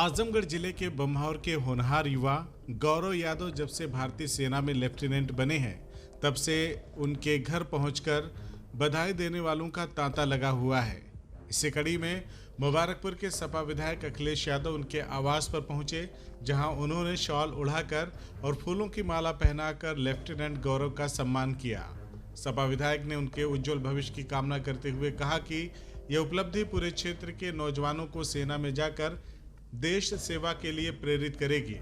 आजमगढ़ जिले के बम्हौर के होनहार युवा गौरव यादव जब से भारतीय सेना में लेफ्टिनेंट बने हैं तब से उनके घर पहुंचकर बधाई देने वालों का तांता लगा हुआ है। इसी कड़ी में मुबारकपुर के सपा विधायक अखिलेश यादव उनके आवास पर पहुंचे, जहां उन्होंने शॉल उड़ाकर और फूलों की माला पहनाकर लेफ्टिनेंट गौरव का सम्मान किया। सपा विधायक ने उनके उज्जवल भविष्य की कामना करते हुए कहा कि यह उपलब्धि पूरे क्षेत्र के नौजवानों को सेना में जाकर देश सेवा के लिए प्रेरित करेगी।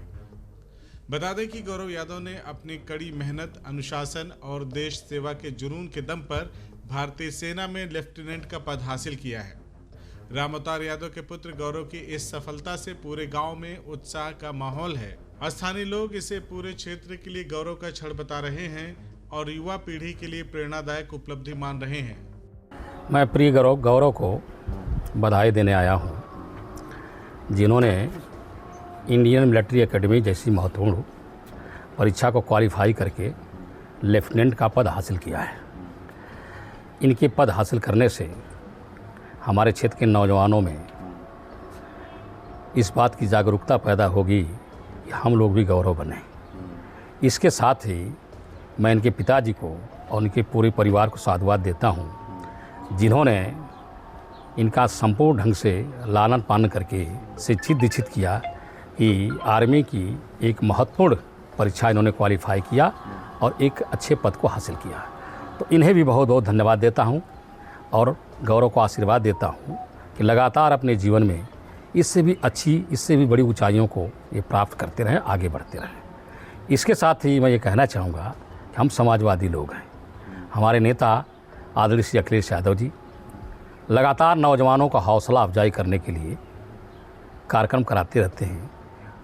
बता दें कि गौरव यादव ने अपनी कड़ी मेहनत, अनुशासन और देश सेवा के जुनून के दम पर भारतीय सेना में लेफ्टिनेंट का पद हासिल किया है। राम अवतार यादव के पुत्र गौरव की इस सफलता से पूरे गांव में उत्साह का माहौल है। स्थानीय लोग इसे पूरे क्षेत्र के लिए गौरव का क्षण बता रहे हैं और युवा पीढ़ी के लिए प्रेरणादायक उपलब्धि मान रहे हैं। मैं प्रिय गौरव को बधाई देने आया हूं, जिन्होंने इंडियन मिलिट्री एकेडमी जैसी महत्वपूर्ण परीक्षा को क्वालिफाई करके लेफ्टिनेंट का पद हासिल किया है। इनके पद हासिल करने से हमारे क्षेत्र के नौजवानों में इस बात की जागरूकता पैदा होगी कि हम लोग भी गौरव बने। इसके साथ ही मैं इनके पिताजी को और उनके पूरे परिवार को साधुवाद देता हूं, जिन्होंने इनका संपूर्ण ढंग से लालन पालन करके शिक्षित दीक्षित किया कि आर्मी की एक महत्वपूर्ण परीक्षा इन्होंने क्वालिफाई किया और एक अच्छे पद को हासिल किया। तो इन्हें भी बहुत बहुत धन्यवाद देता हूं और गौरव को आशीर्वाद देता हूं कि लगातार अपने जीवन में इससे भी अच्छी, इससे भी बड़ी ऊंचाइयों को ये प्राप्त करते रहें, आगे बढ़ते रहें। इसके साथ ही मैं ये कहना चाहूँगा कि हम समाजवादी लोग हैं। हमारे नेता आदरणीय श्री अखिलेश यादव जी लगातार नौजवानों का हौसला अफजाई करने के लिए कार्यक्रम कराते रहते हैं।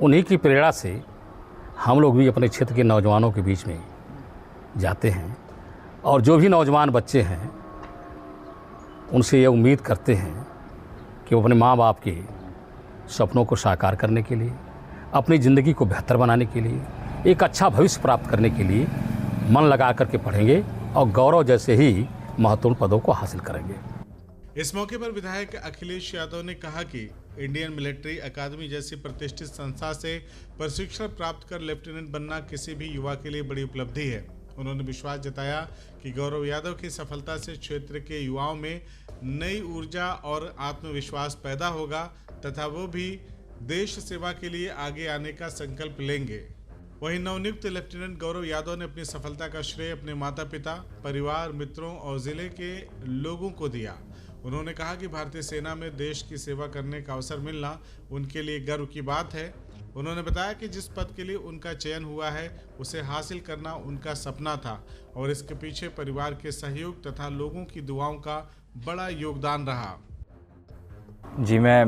उन्हीं की प्रेरणा से हम लोग भी अपने क्षेत्र के नौजवानों के बीच में जाते हैं और जो भी नौजवान बच्चे हैं उनसे ये उम्मीद करते हैं कि वो अपने माँ बाप के सपनों को साकार करने के लिए, अपनी ज़िंदगी को बेहतर बनाने के लिए, एक अच्छा भविष्य प्राप्त करने के लिए मन लगा करके पढ़ेंगे और गौरव जैसे ही महत्वपूर्ण पदों को हासिल करेंगे। इस मौके पर विधायक अखिलेश यादव ने कहा कि इंडियन मिलिट्री अकादमी जैसी प्रतिष्ठित संस्था से प्रशिक्षण प्राप्त कर लेफ्टिनेंट बनना किसी भी युवा के लिए बड़ी उपलब्धि है। उन्होंने विश्वास जताया कि गौरव यादव की सफलता से क्षेत्र के युवाओं में नई ऊर्जा और आत्मविश्वास पैदा होगा तथा वो भी देश सेवा के लिए आगे आने का संकल्प लेंगे। वहीं नवनियुक्त लेफ्टिनेंट गौरव यादव ने अपनी सफलता का श्रेय अपने माता पिता, परिवार, मित्रों और जिले के लोगों को दिया। उन्होंने कहा कि भारतीय सेना में देश की सेवा करने का अवसर मिलना उनके लिए गर्व की बात है। उन्होंने बताया कि जिस पद के लिए उनका चयन हुआ है उसे हासिल करना उनका सपना था और इसके पीछे परिवार के सहयोग तथा लोगों की दुआओं का बड़ा योगदान रहा। जी, मैं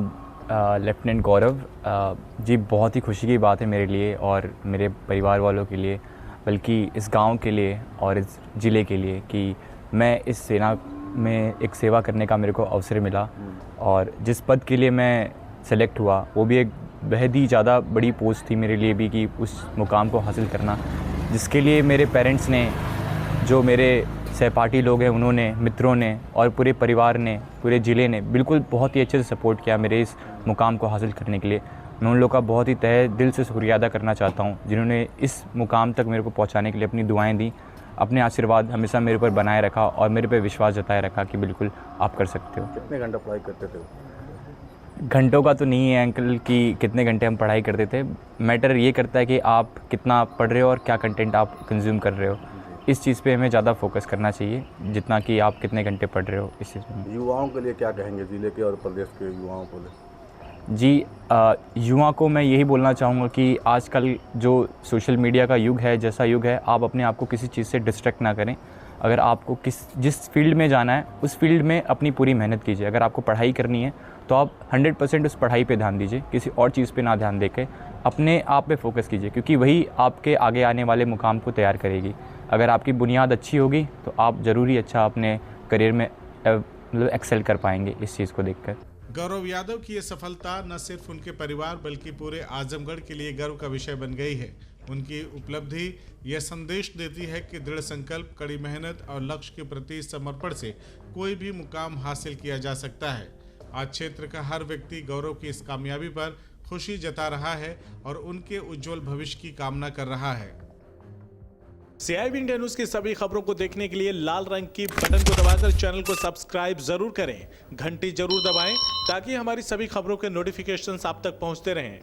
लेफ्टिनेंट गौरव जी, बहुत ही खुशी की बात है मेरे लिए और मेरे परिवार वालों के लिए, बल्कि इस गांव के लिए और इस ज़िले के लिए कि मैं इस सेना में एक सेवा करने का मेरे को अवसर मिला और जिस पद के लिए मैं सेलेक्ट हुआ वो भी एक बेहद ही ज़्यादा बड़ी पोस्ट थी मेरे लिए भी कि उस मुकाम को हासिल करना, जिसके लिए मेरे पेरेंट्स ने, जो मेरे सहपाठी लोग हैं उन्होंने, मित्रों ने और पूरे परिवार ने, पूरे ज़िले ने बिल्कुल बहुत ही अच्छे से सपोर्ट किया मेरे इस मुकाम को हासिल करने के लिए। मैं उन लोगों का बहुत ही तहे दिल से शुक्रिया अदा करना चाहता हूँ, जिन्होंने इस मुकाम तक मेरे को पहुँचाने के लिए अपनी दुआएँ दी, अपने आशीर्वाद हमेशा मेरे ऊपर बनाए रखा और मेरे पे विश्वास जताए रखा कि बिल्कुल आप कर सकते हो। कितने घंटा पढ़ाई करते थे? घंटों का तो नहीं है अंकल कि कितने घंटे हम पढ़ाई करते थे। मैटर ये करता है कि आप कितना पढ़ रहे हो और क्या कंटेंट आप कंज्यूम कर रहे हो। इस चीज़ पे हमें ज़्यादा फोकस करना चाहिए जितना कि आप कितने घंटे पढ़ रहे हो इस चीज़ में। युवाओं के लिए क्या कहेंगे, ज़िले के और प्रदेश के युवाओं को? जी, युवा को मैं यही बोलना चाहूँगा कि आजकल जो सोशल मीडिया का युग है, जैसा युग है, आप अपने आप को किसी चीज़ से डिस्ट्रैक्ट ना करें। अगर आपको जिस फील्ड में जाना है उस फील्ड में अपनी पूरी मेहनत कीजिए। अगर आपको पढ़ाई करनी है तो आप 100% उस पढ़ाई पे ध्यान दीजिए, किसी और चीज़ पे ना ध्यान देके अपने आप पे फोकस कीजिए, क्योंकि वही आपके आगे आने वाले मुकाम को तैयार करेगी। अगर आपकी बुनियाद अच्छी होगी तो आप ज़रूर ही अच्छा अपने करियर में मतलब एक्सेल कर पाएंगे इस चीज़ को देखकर। गौरव यादव की ये सफलता न सिर्फ उनके परिवार बल्कि पूरे आजमगढ़ के लिए गर्व का विषय बन गई है। उनकी उपलब्धि यह संदेश देती है कि दृढ़ संकल्प, कड़ी मेहनत और लक्ष्य के प्रति समर्पण से कोई भी मुकाम हासिल किया जा सकता है। आज क्षेत्र का हर व्यक्ति गौरव की इस कामयाबी पर खुशी जता रहा है और उनके उज्जवल भविष्य की कामना कर रहा है। CIB इंडिया न्यूज की सभी खबरों को देखने के लिए लाल रंग की बटन को दबाकर चैनल को सब्सक्राइब जरूर करें, घंटी जरूर दबाएं ताकि हमारी सभी खबरों के नोटिफिकेशंस आप तक पहुंचते रहें।